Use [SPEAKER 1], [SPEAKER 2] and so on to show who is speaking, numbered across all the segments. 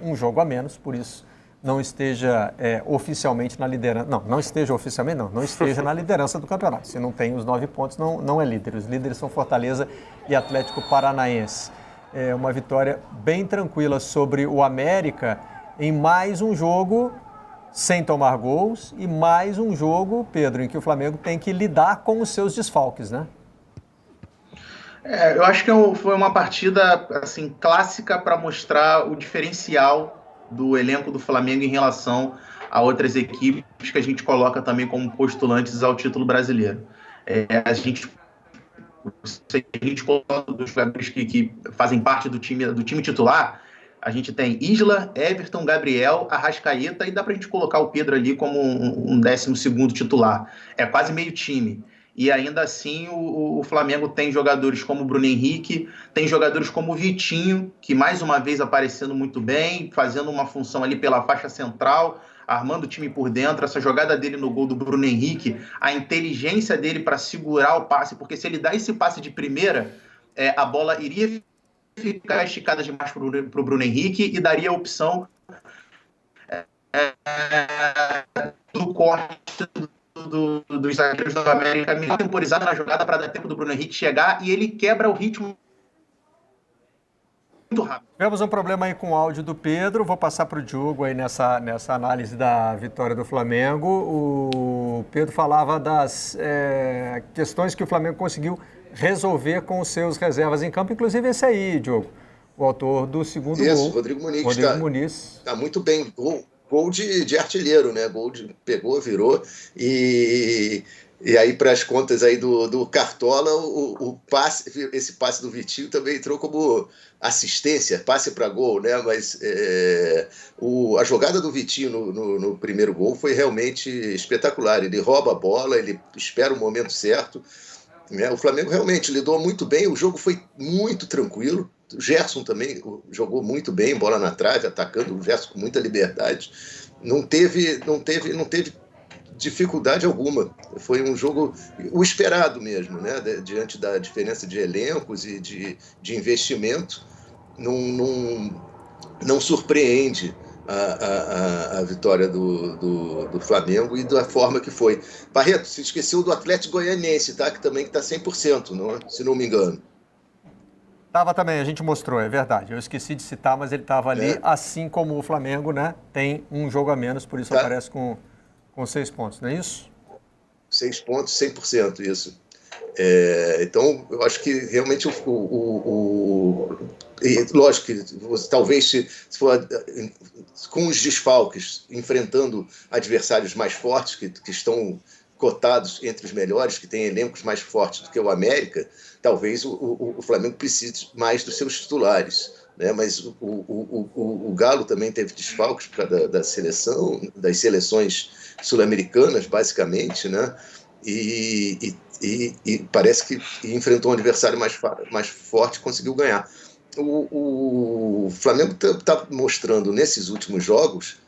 [SPEAKER 1] um jogo a menos, por isso não esteja oficialmente na liderança. Não esteja oficialmente, não esteja na liderança do campeonato. Se não tem os 9 pontos, não é líder. Os líderes são Fortaleza e Atlético Paranaense. É uma vitória bem tranquila sobre o América em mais um jogo sem tomar gols e mais um jogo, Pedro, em que o Flamengo tem que lidar com os seus desfalques, né?
[SPEAKER 2] Eu acho que foi uma partida assim clássica para mostrar o diferencial do elenco do Flamengo em relação a outras equipes que a gente coloca também como postulantes ao título brasileiro. A gente coloca dos jogadores que fazem parte do time titular. A gente tem Isla, Everton, Gabriel, Arrascaeta e dá para a gente colocar o Pedro ali como um 12º titular. É quase meio time. E ainda assim o Flamengo tem jogadores como o Bruno Henrique, tem jogadores como o Vitinho, que mais uma vez aparecendo muito bem, fazendo uma função ali pela faixa central, armando o time por dentro. Essa jogada dele no gol do Bruno Henrique, a inteligência dele para segurar o passe, porque se ele dá esse passe de primeira, a bola iria ficar esticada demais para o Bruno Henrique e daria a opção do corte dos zagueiros do América meio temporizado na jogada para dar tempo do Bruno Henrique chegar, e ele quebra o ritmo muito rápido.
[SPEAKER 1] Tivemos um problema aí com o áudio do Pedro, vou passar para o Diogo aí nessa análise da vitória do Flamengo. O Pedro falava das questões que o Flamengo conseguiu resolver com os seus reservas em campo, inclusive esse aí, Diogo, o autor do segundo gol.
[SPEAKER 3] Isso, Rodrigo Muniz. Está muito bem, gol de artilheiro, né? Pegou, virou, e aí para as contas aí do Cartola, esse passe do Vitinho também entrou como assistência, passe para gol, né? Mas a jogada do Vitinho no primeiro gol foi realmente espetacular. Ele rouba a bola, ele espera o momento certo. O Flamengo realmente lidou muito bem, o jogo foi muito tranquilo. O Gerson também jogou muito bem, bola na trave, atacando o Gerson com muita liberdade. Não teve dificuldade alguma. Foi um jogo o esperado mesmo, né? Diante da diferença de elencos e de investimento. Não surpreende a vitória do Flamengo e da forma que foi. Barreto, se esqueceu do Atlético Goianiense, tá? Que também está 100%, se não me engano.
[SPEAKER 1] Estava também, a gente mostrou, é verdade. Eu esqueci de citar, mas ele estava ali, assim como o Flamengo, né? Tem um jogo a menos, por isso aparece com 6 pontos, não é isso?
[SPEAKER 3] 6 pontos, 100%, isso. Então, eu acho que realmente lógico que talvez se for com os desfalques, enfrentando adversários mais fortes, que estão cotados entre os melhores, que têm elencos mais fortes do que o América, talvez o Flamengo precise mais dos seus titulares, né? Mas o Galo também teve desfalques por causa das seleções sul-americanas, basicamente, né? E parece que enfrentou um adversário mais forte e conseguiu ganhar. O Flamengo está mostrando nesses últimos jogos,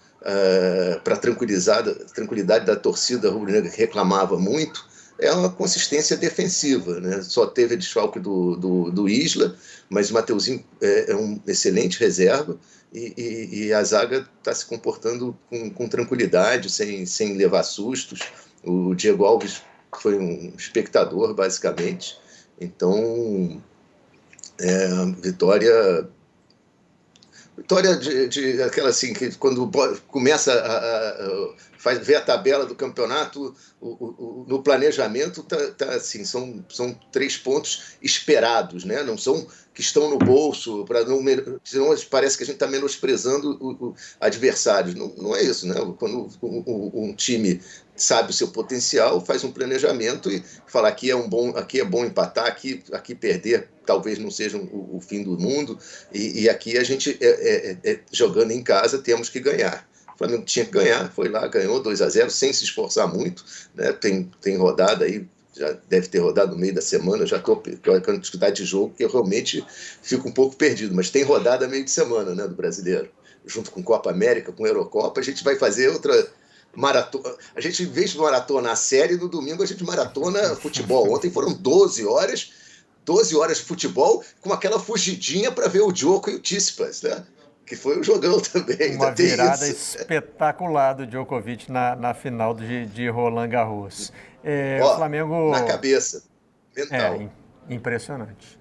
[SPEAKER 3] para a tranquilidade da torcida rubro-negra, que reclamava muito, é uma consistência defensiva, né? Só teve desfalque do Isla, mas o Mateuzinho é um excelente reserva, e a zaga está se comportando com tranquilidade, sem levar sustos. O Diego Alves foi um espectador, basicamente. Então, vitória de aquela assim, que quando começa ver a tabela do campeonato, no planejamento tá assim, são 3 pontos esperados, né? Não são que estão no bolso, senão parece que a gente está menosprezando o adversário. Não é isso, né? Quando um time sabe o seu potencial, faz um planejamento e fala aqui é bom empatar, aqui perder talvez não seja o fim do mundo, e aqui a gente jogando em casa temos que ganhar. O Flamengo tinha que ganhar, foi lá, ganhou 2-0 sem se esforçar muito, né? Tem rodada aí, já deve ter rodado no meio da semana, já estou colocando dificuldade de jogo, que eu realmente fico um pouco perdido, mas tem rodada meio de semana, né, do brasileiro, junto com Copa América, com Eurocopa, a gente vai fazer outra maratona. A gente, em vez de maratona a série, no domingo a gente maratona futebol. Ontem foram 12 horas de futebol, com aquela fugidinha para ver o Diogo e o Tsitsipas, né? que foi um jogão também.
[SPEAKER 1] Uma virada espetacular do Djokovic na final de Roland Garros. O Flamengo...
[SPEAKER 3] Na cabeça, mental.
[SPEAKER 1] Impressionante.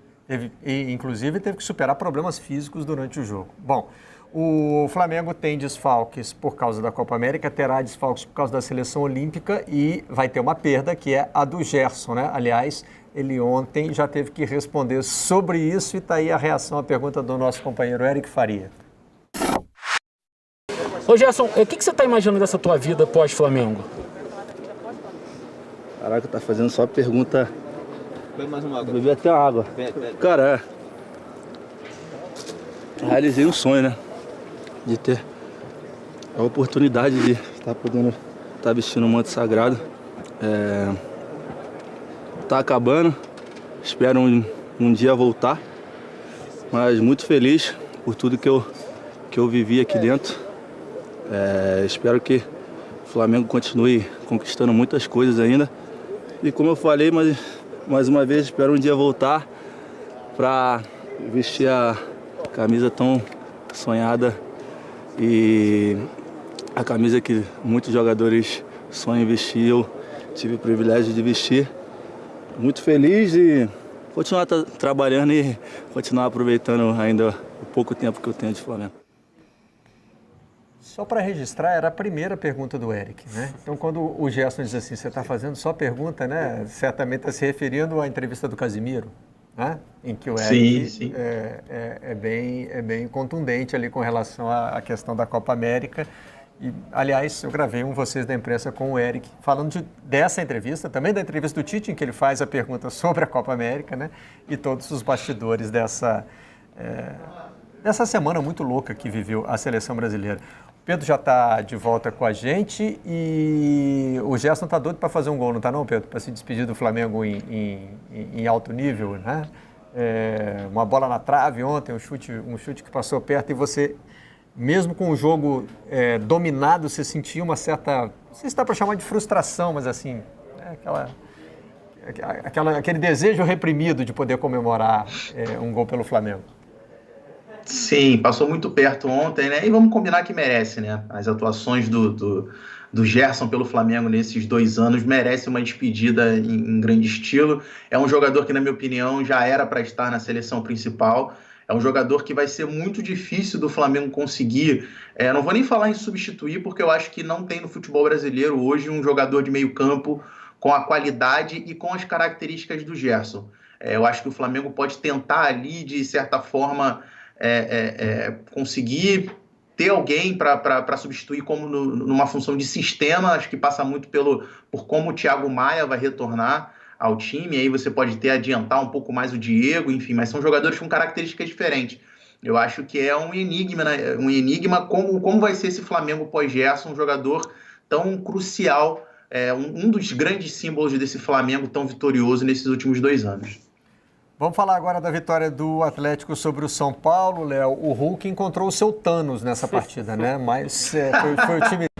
[SPEAKER 1] Inclusive teve que superar problemas físicos durante o jogo. Bom, o Flamengo tem desfalques por causa da Copa América, terá desfalques por causa da seleção olímpica e vai ter uma perda, que é a do Gerson, né? Aliás, ele ontem já teve que responder sobre isso e está aí a reação à pergunta do nosso companheiro Eric Faria.
[SPEAKER 4] Ô Gerson, o que você está imaginando dessa tua vida pós-Flamengo?
[SPEAKER 5] Caraca, tá fazendo só pergunta.
[SPEAKER 6] Bebe mais uma água.
[SPEAKER 5] Bebi até uma água. Cara, realizei um sonho, né? De ter a oportunidade de estar podendo estar vestindo um manto sagrado. Tá acabando, espero um dia voltar, mas muito feliz por tudo que eu vivi aqui dentro. Espero que o Flamengo continue conquistando muitas coisas ainda. E como eu falei, mais uma vez, espero um dia voltar para vestir a camisa tão sonhada e a camisa que muitos jogadores sonham em vestir. Eu tive o privilégio de vestir. Muito feliz e continuar trabalhando e continuar aproveitando ainda o pouco tempo que eu tenho de Flamengo.
[SPEAKER 1] Só para registrar, era a primeira pergunta do Eric, né? Então, quando o Gerson diz assim, você está fazendo só pergunta, né? Certamente está se referindo à entrevista do Casimiro, né? Em que o Eric
[SPEAKER 2] sim.
[SPEAKER 1] É bem contundente ali com relação à questão da Copa América. E, aliás, eu gravei um Vocês da Imprensa com o Eric, falando dessa entrevista, também da entrevista do Tite, em que ele faz a pergunta sobre a Copa América, né? E todos os bastidores dessa semana muito louca que viveu a seleção brasileira. O Pedro já está de volta com a gente e o Gerson está doido para fazer um gol, não está não, Pedro? Para se despedir do Flamengo em alto nível, né? Uma bola na trave ontem, um chute que passou perto e você, mesmo com o jogo dominado, você sentia uma certa, não sei se está para chamar de frustração, mas assim, aquele desejo reprimido de poder comemorar um gol pelo Flamengo.
[SPEAKER 2] Sim, passou muito perto ontem, né? E vamos combinar que merece, né? As atuações do Gerson pelo Flamengo nesses 2 anos merecem uma despedida em grande estilo. É um jogador que, na minha opinião, já era para estar na seleção principal. É um jogador que vai ser muito difícil do Flamengo conseguir. Não vou nem falar em substituir, porque eu acho que não tem no futebol brasileiro hoje um jogador de meio campo com a qualidade e com as características do Gerson. Eu acho que o Flamengo pode tentar ali, de certa forma, conseguir ter alguém para substituir como numa função de sistema. Acho que passa muito por como o Thiago Maia vai retornar ao time. Aí você pode adiantar um pouco mais o Diego, enfim, mas são jogadores com características diferentes. Eu acho que é um enigma, né? Um enigma como vai ser esse Flamengo pós-Gerson, um jogador tão crucial, um dos grandes símbolos desse Flamengo tão vitorioso nesses últimos 2 anos.
[SPEAKER 1] Vamos falar agora da vitória do Atlético sobre o São Paulo, Léo. O Hulk encontrou o seu Thanos nessa partida, né? Mas foi o time